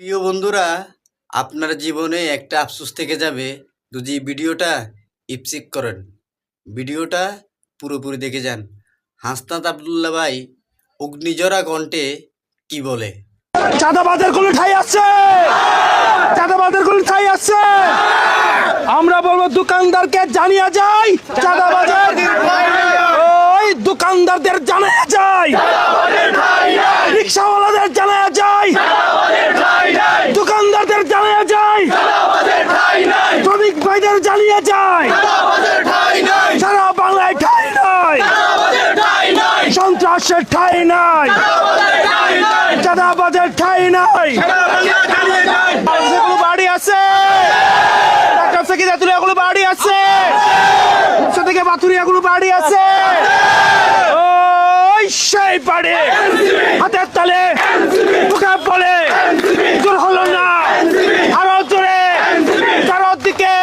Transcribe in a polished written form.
প্রিয় বন্ধুরা, আপনার জীবনে একটা আফসোস থেকে যাবে যদি ভিডিওটা ইপসিক করেন। ভিডিওটা পুরোপুরি দেখে যান। হাসনাত আবদুল্লাহ ভাই অগ্নিঝরা কণ্ঠে কি বলে। চাঁদাবাদের কোনো ঠাঁই আছে? চাঁদাবাদের কোনো ঠাঁই আছে? আমরা বলবো দোকানদারকে জানিয়ে যাই, চাঁদাবাজের ওই দোকানদারদের জানিয়ে যাই, রিক্সাওয়ালাদের জানিয়ে যাই, দোকানদারদের জানিয়ে যাই, শ্রমিক ভাইদের জানিয়ে যাই, সারা বাংলায় ঠাঁই নাই, সন্ত্রাসের ঠাঁই নাই, চাঁদাবাজের ঠাঁই নাই। বাড়ি আছে, ঢাকা থেকে তেঁতুলিয়াগুলো বাড়ি আছে, থেকে বাথুরিয়াগুলো বাড়ি আছে, ওই সেই বাড়ি হাতের তালে মুখে বলে জোর হলো না, আরো জোরে চারোর দিকে